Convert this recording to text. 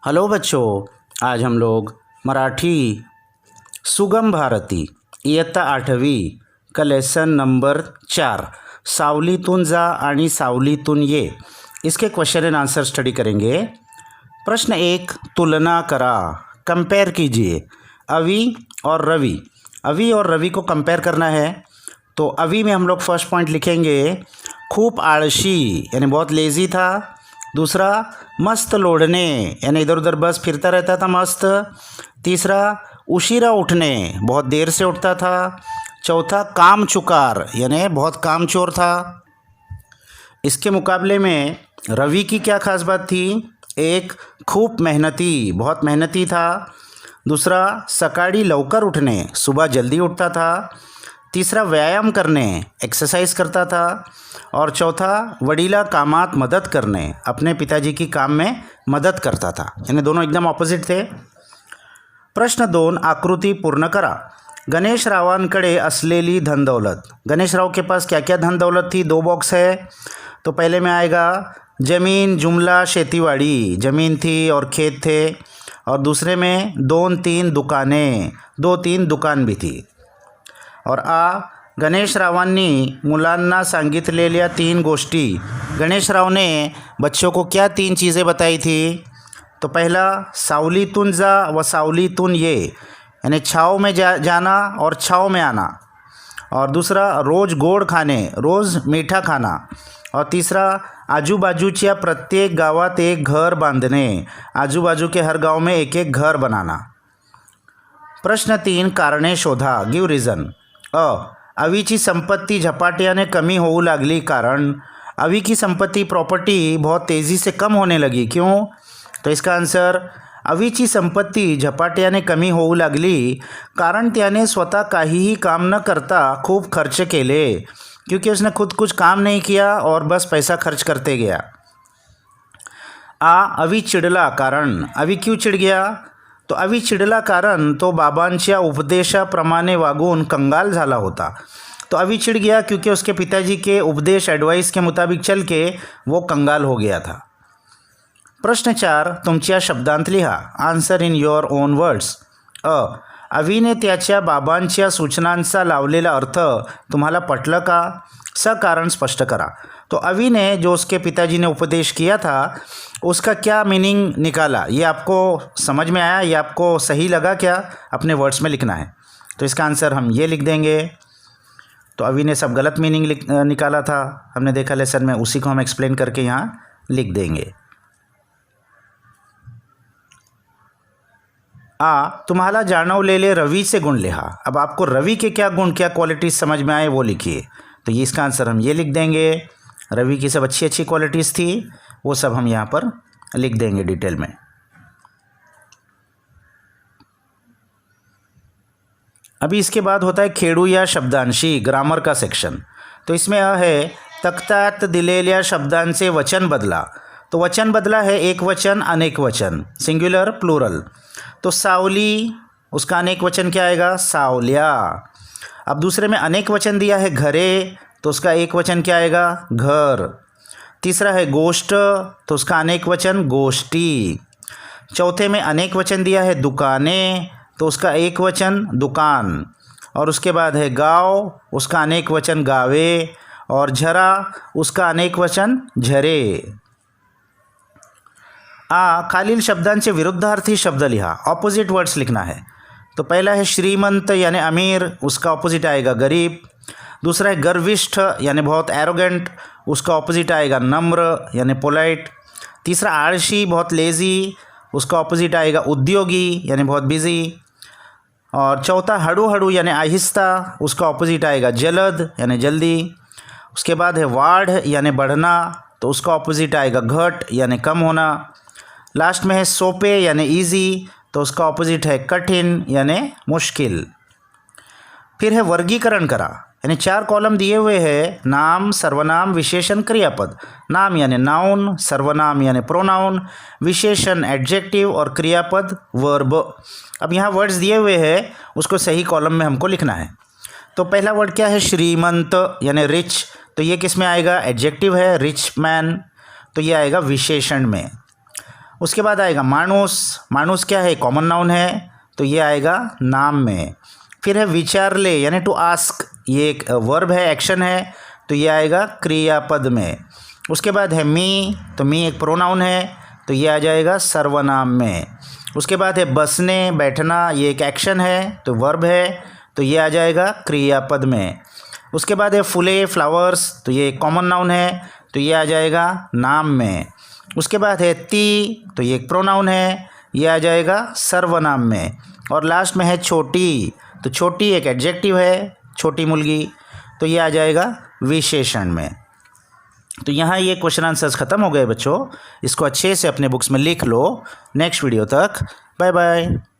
Hello बच्चों, आज हम लोग मराठी सुगम भारती इयत्ता 8वी का लेसन नंबर 4 सावलीतून जा आणि सावलीतून ये इसके क्वेश्चन एंड आंसर स्टडी करेंगे। प्रश्न 1, तुलना करा, कंपेयर कीजिए अवि और रवि। अवि और रवि को कंपेयर करना है तो अवि में हम लोग फर्स्ट पॉइंट लिखेंगे खूब आलसी यानी बहुत लेज़ी था। दूसरा, मस्त लोढ़ने यानी इधर उधर बस फिरता रहता था मस्त। तीसरा, उशीरा उठने बहुत देर से उठता था। चौथा, काम चुकार यानी बहुत कामचोर था। इसके मुकाबले में रवि की क्या खास बात थी? एक, खूब मेहनती बहुत मेहनती था। दूसरा, सकाळी लवकर उठने सुबह जल्दी उठता था। तीसरा, व्यायाम करने एक्सरसाइज करता था। और चौथा, वडीला कामात मदद करने अपने पिताजी की काम में मदद करता था। यानी दोनों एकदम ऑपोजिट थे। प्रश्न 2, आकृती पूर्ण करा। गणेशरावांकडे असलेली धन दौलत। गणेशराव के पास क्या क्या धन दौलत थी? 2 बॉक्स है। तो पहले में आएगा जमीन, जुमला, शेतीवाड़ी, ज़मीन थी और खेत थे। और दूसरे में 2-3 दुकानें, 2-3 दुकान भी थी। और गणेशरावांनी मुलांना सांगितलेल्या 3 गोष्टी। गणेशराव ने बच्चों को क्या 3 चीज़ें बताई थी? तो पहला, सावलीतून जा व सावलीतून ये यानी छाँव में जाना और छाँव में आना। और दूसरा, रोज़ गोड़ खाने रोज़ मीठा खाना। और तीसरा, आजूबाजूच्या प्रत्येक गावात एक घर बांधने, आजू बाजू के हर गांव में एक एक घर बनाना। प्रश्न 3, कारणे शोधा, गिव रिझन। अवीची संपत्ती झपाट्याने कमी होऊ लागली कारण अवी की संपत्ति प्रॉपर्टी बहुत तेज़ी से कम होने लगी। क्यों? तो इसका आंसर, अवीची संपत्ती झपाट्याने कमी होऊ लागली कारण त्याने स्वतः काहीही काम न करता खूब खर्च केले, क्योंकि उसने खुद कुछ काम नहीं किया और बस पैसा खर्च करते गया। अवी चिडला कारण, अवी क्यों चिड गया? तो अवी चिडला कारण तो बाबांच्या उपदेशाप्रमाणे वागून कंगाल झाला होता। तो अवी चिढ़ गया क्योंकि उसके पिताजी के उपदेश एडवाइस के मुताबिक चल के वो कंगाल हो गया था। प्रश्न 4, तुमच्या शब्दांत लिहा, answer in your own words. अवीने त्याच्या बाबांच्या सूचनांचा लावलेला अर्थ तुम्हाला पटलं का? कारण स्पष्ट करा। तो अवी ने जो उसके पिताजी ने उपदेश किया था उसका क्या मीनिंग निकाला, ये आपको समझ में आया? ये आपको सही लगा क्या? अपने वर्ड्स में लिखना है। तो इसका आंसर हम ये लिख देंगे। तो अवी ने सब गलत मीनिंग निकाला था, हमने देखा लेसन में, उसी को हम एक्सप्लेन करके यहाँ लिख देंगे। तुम्हाला जाणवलेले रवि गुण लिहा। अब आपको रवि के क्या गुण, क्या क्वालिटीज़ समझ में आए वो लिखिए। तो ये इसका आंसर हम ये लिख देंगे। रवि की सब अच्छी अच्छी क्वालिटीज़ थी, वो सब हम यहाँ पर लिख देंगे डिटेल में। अभी इसके बाद होता है खेड़ू या शब्दांशी, ग्रामर का सेक्शन। तो इसमें है तख्तात दिलेल्या शब्दांचे वचन बदला। तो वचन बदला है एक वचन अनेक वचन, सिंगुलर प्लूरल। तो सावली, उसका अनेक वचन क्या आएगा? सावल्या। अब दूसरे में अनेक वचन दिया है घरे, तो उसका एक वचन क्या आएगा? घर। तीसरा है गोष्ट, तो उसका अनेक वचन गोष्टी। चौथे में अनेक वचन दिया है दुकानें, तो उसका एक वचन दुकान। और उसके बाद है गाँव, उसका अनेक वचन गावे। और झरा, उसका अनेक वचन झरे। खालील शब्दांचे विरुद्धार्थी शब्द लिहा, ऑपोजिट वर्ड्स लिखना है। तो पहला है श्रीमंत यानी अमीर, उसका ऑपोजिट आएगा गरीब। दूसरा है गर्विष्ठ यानी बहुत एरोगेंट, उसका ऑपोजिट आएगा नम्र यानी पोलाइट। तीसरा आलसी बहुत लेज़ी, उसका ऑपोजिट आएगा उद्योगी यानी बहुत बिजी। और चौथा हड़ू हड़ू यानी आहिस्ता, उसका ऑपोजिट आएगा जलद यानी जल्दी। उसके बाद है वाढ़ यानी बढ़ना, तो उसका ऑपोजिट आएगा घट यानी कम होना। लास्ट में है सोपे यानी ईजी, तो उसका ऑपोजिट है कठिन यानी मुश्किल। फिर है वर्गीकरण करा, यानी 4 कॉलम दिए हुए हैं, नाम, सर्वनाम, विशेषण, क्रियापद। नाम यानी नाउन, सर्वनाम यानी प्रोनाउन, विशेषण एडजेक्टिव और क्रियापद वर्ब। अब यहाँ वर्ड्स दिए हुए हैं, उसको सही कॉलम में हमको लिखना है। तो पहला वर्ड क्या है? श्रीमंत यानी रिच, तो ये किस में आएगा? एडजेक्टिव है, रिच मैन, तो ये आएगा विशेषण में। उसके बाद आएगा माणूस। माणूस क्या है, कॉमन नाउन है, तो ये आएगा नाम में। फिर है विचारले यानी टू आस्क, ये एक वर्ब है, एक्शन है, तो ये आएगा क्रियापद में। उसके बाद है मी, तो मी एक प्रोनाउन है, तो ये आ जाएगा सर्वनाम में। उसके बाद है बसने, बैठना, ये एक एक्शन है, तो वर्ब है, तो ये आ जाएगा क्रियापद में। उसके बाद है फूले, फ्लावर्स, तो ये कॉमन नाउन है, तो ये आ जाएगा नाम में। उसके बाद है ती, तो ये एक प्रोनाउन है, ये आ जाएगा सर्वनाम में। और लास्ट में है छोटी, तो छोटी एक एडजेक्टिव है, छोटी मुलगी, तो ये आ जाएगा विशेषण में। तो यहाँ ये क्वेश्चन आंसर्स ख़त्म हो गए बच्चों, इसको अच्छे से अपने बुक्स में लिख लो। नेक्स्ट वीडियो तक बाय बाय।